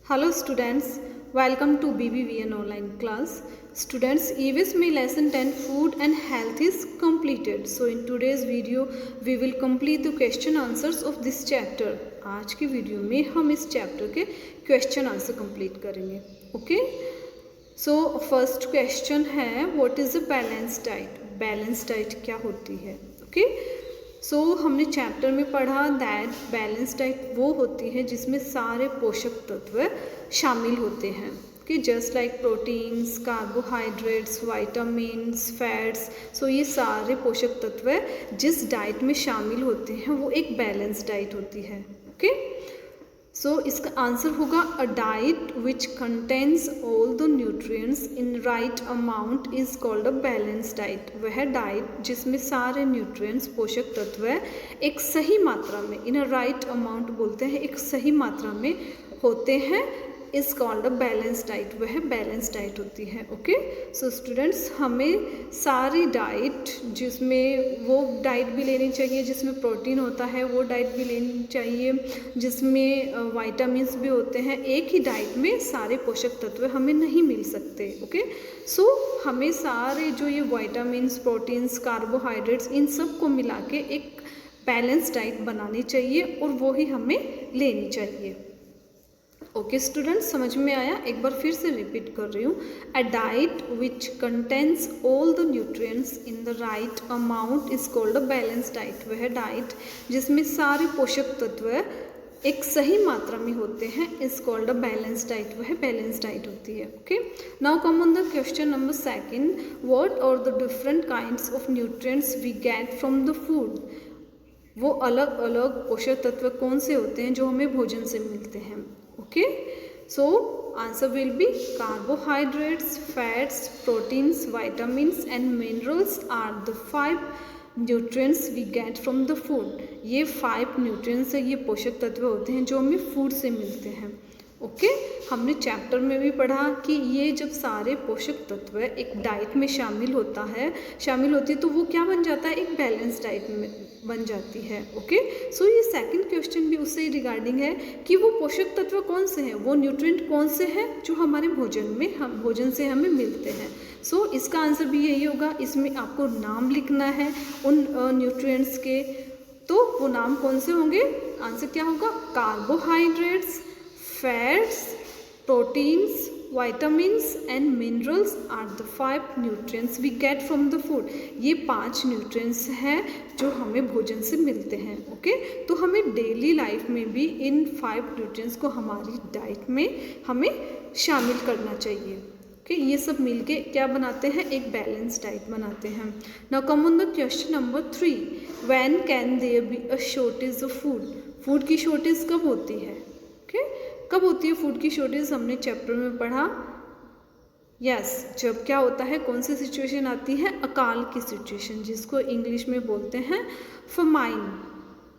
Hello students, welcome to BBVN online class. Students, EVS में lesson 10 food and health is completed. So in today's video, we will complete the question answers of this chapter. आज की video में हम इस chapter के question answer complete करेंगे. Okay, so first question है what is a balance diet. Balance diet क्या होती है? ओके, सो हमने चैप्टर में पढ़ा दैट बैलेंस डाइट वो होती है जिसमें सारे पोषक तत्व शामिल होते हैं. कि just like proteins, carbohydrates, vitamins, fats, so ये सारे पोषक तत्व जिस डाइट में शामिल होते हैं वो एक बैलेंस डाइट होती है. ओके, सो इसका आंसर होगा a diet which contains all the nutrients in right amount is called a balance diet. वह डाइट जिसमें सारे न्यूट्रिएंट्स पोषक तत्व एक सही मात्रा में, इन अ राइट अमाउंट बोलते हैं, एक सही मात्रा में होते हैं, is called a balance diet. वह बैलेंस डाइट होती है. ओके, सो स्टूडेंट्स हमें सारी डाइट जिसमें वो डाइट भी लेनी चाहिए जिसमें प्रोटीन होता है, वो डाइट भी लेनी चाहिए जिसमें वाइटामिन्स भी होते हैं. एक ही डाइट में सारे पोषक तत्व हमें नहीं मिल सकते. ओके, सो हमें सारे जो ये वाइटामिन्स, प्रोटीन्स, कार्बोहाइड्रेट्स, इन सब को मिला के एक बैलेंस डाइट बनानी चाहिए और वो ही हमें लेनी चाहिए. ओके स्टूडेंट्स, समझ में आया? एक बार फिर से रिपीट कर रही हूँ. A diet which contains all the nutrients in the right amount is called a balance diet. वह डाइट जिसमें सारे पोषक तत्व एक सही मात्रा में होते हैं is called a balance diet. वह बैलेंस डाइट होती है. Okay, now come on the question number second. What are the different kinds of nutrients we get from the food. वो अलग अलग पोषक तत्व कौन से होते हैं जो हमें भोजन से मिलते हैं. Okay, so answer will be carbohydrates, fats, proteins, vitamins and minerals are the 5 nutrients we get from the food. ये 5 न्यूट्रिएंट्स है, ये पोषक तत्व होते हैं जो हमें फूड से मिलते हैं. ओके, हमने चैप्टर में भी पढ़ा कि ये जब सारे पोषक तत्व एक डाइट में शामिल होती है तो वो क्या बन जाता है, एक बैलेंस डाइट में बन जाती है. ओके, सो ये सेकंड क्वेश्चन भी उससे रिगार्डिंग है कि वो पोषक तत्व कौन से हैं, वो न्यूट्रिएंट कौन से हैं जो हमारे भोजन से हमें मिलते हैं. सो इसका आंसर भी यही होगा. इसमें आपको नाम लिखना है उन न्यूट्रिएंट्स के. तो वो नाम कौन से होंगे? आंसर क्या होगा? Carbohydrates, fats, proteins, vitamins and minerals are the 5 nutrients we get from the food. ये 5 न्यूट्रिएंट्स हैं जो हमें भोजन से मिलते हैं. ओके, तो हमें डेली लाइफ में भी इन 5 न्यूट्रिएंट्स को हमारी डाइट में हमें शामिल करना चाहिए. ओके, ये सब मिलके क्या बनाते हैं, एक बैलेंस डाइट बनाते हैं. Now come on the question number 3. When can there be a shortage of food. Food की शॉर्टेज कब होती है? ओके, कब होती है फूड की शॉर्टेज? हमने चैप्टर में पढ़ा. यस, जब क्या होता है, कौन सी सिचुएशन आती है? अकाल की सिचुएशन, जिसको इंग्लिश में बोलते हैं famine.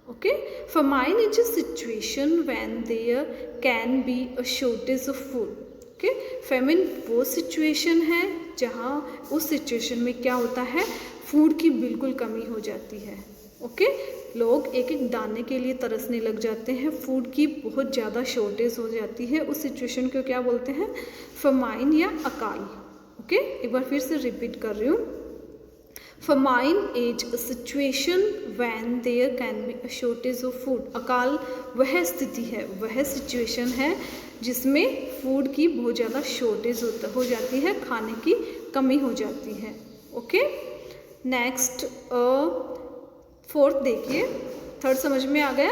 Okay, famine is a situation when there can be a shortage of food. Okay, famine वो सिचुएशन है जहाँ उस सिचुएशन में क्या होता है, फूड की बिल्कुल कमी हो जाती है. ओके, लोग एक एक दाने के लिए तरसने लग जाते हैं, फूड की बहुत ज़्यादा शॉर्टेज हो जाती है. उस सिचुएशन को क्या बोलते हैं? फमाइन या अकाल. ओके, एक बार फिर से रिपीट कर रही हूँ. Famine is a situation when there can be a shortage of food. अकाल वह स्थिति है, वह सिचुएशन है जिसमें फूड की बहुत ज़्यादा शॉर्टेज हो जाती है, खाने की कमी हो जाती है. ओके, नेक्स्ट फोर्थ देखिए, थर्ड समझ में आ गया.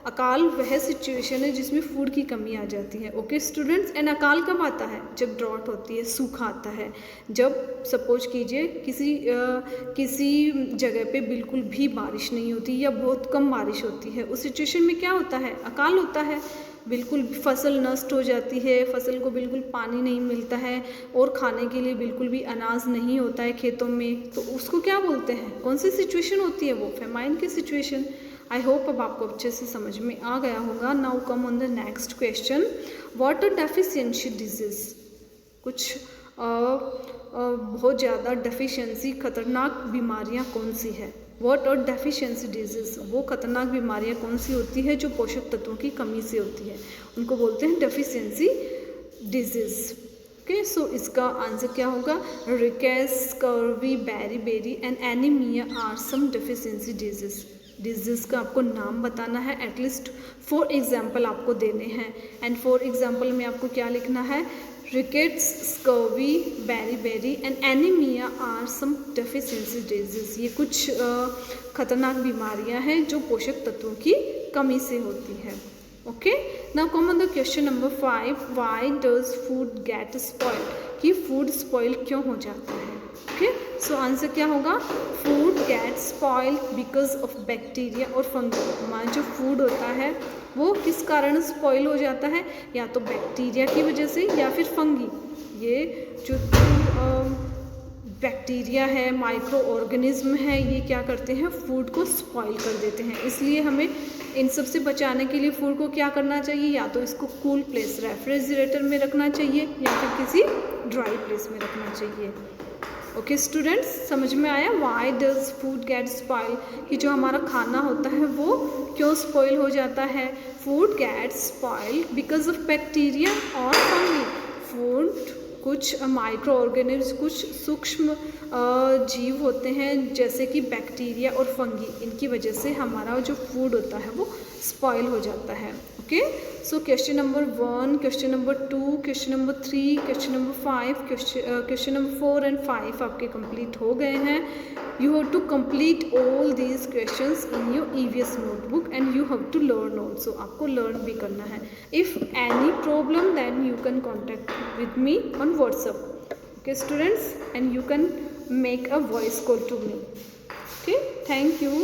अकाल वह सिचुएशन है जिसमें फूड की कमी आ जाती है. ओके स्टूडेंट्स, एंड अकाल कब आता है? जब ड्रॉट होती है, सूखा आता है. जब सपोज कीजिए किसी जगह पे बिल्कुल भी बारिश नहीं होती या बहुत कम बारिश होती है, उस सिचुएशन में क्या होता है? अकाल होता है. बिल्कुल फसल नष्ट हो जाती है, फसल को बिल्कुल पानी नहीं मिलता है और खाने के लिए बिल्कुल भी अनाज नहीं होता है खेतों में, तो उसको क्या बोलते हैं? कौन सी सिचुएशन होती है? वो फेमाइन की सिचुएशन. आई होप अब आपको अच्छे से समझ में आ गया होगा. Now come on the next question. Water deficiency disease. कुछ बहुत ज़्यादा डेफिशिएंसी, खतरनाक बीमारियां कौन सी है? व्हाट आर डेफिशिएंसी डिजीज, वो खतरनाक बीमारियां कौन सी होती है जो पोषक तत्वों की कमी से होती है, उनको बोलते हैं डेफिशिएंसी डिजीज। ओके, सो इसका आंसर क्या होगा? Rickets, scurvy, beri and anaemia are some deficiency disease का आपको नाम बताना है, एटलीस्ट 4 एग्जाम्पल आपको देने हैं। एंड 4 एग्जाम्पल में आपको क्या लिखना है? Rickets, scurvy, beri and anaemia are some deficiency disease. ये कुछ खतरनाक बीमारियां हैं जो पोषक तत्वों की कमी से होती है। Okay, now come on the question number 5, why does food gate spoil, कि फूड स्पॉइल क्यों हो जाता है? ओके, सो आंसर क्या होगा? Food gate spoil because of bacteria और फंगी। हमारा जो फूड होता है वो किस कारण स्पॉइल हो जाता है? या तो बैक्टीरिया की वजह से या फिर फंगी। ये जो बैक्टीरिया है, माइक्रो ऑर्गेनिज्म है, ये क्या करते हैं? फूड को स्पॉइल कर देते हैं। इसलिए हमें इन सब से बचाने के लिए फूड को क्या करना चाहिए? या तो इसको कूल प्लेस, रेफ्रिजरेटर में रखना चाहिए या फिर किसी ड्राई प्लेस में रखना चाहिए। ओके स्टूडेंट्स, समझ में आया why does food gate spoil, कि जो हमारा खाना होता है वो क्यों स्पॉइल हो जाता है? Food gate spoil because of bacteria और फंगी। फूड कुछ माइक्रो ऑर्गेनिज्म, कुछ सूक्ष्म जीव होते हैं जैसे कि बैक्टीरिया और फंगी, इनकी वजह से हमारा जो फूड होता है वो स्पॉइल हो जाता है। Okay, so question number 1, question number 2, question number 3, question number 5, question number 4 and 5 आपके कंप्लीट हो गए हैं। You have to complete all these questions in your EVS notebook and you have to learn also. आपको learn भी करना है. If any problem then you can contact with me on WhatsApp. Okay students, and you can make a voice call to me. Okay, thank you.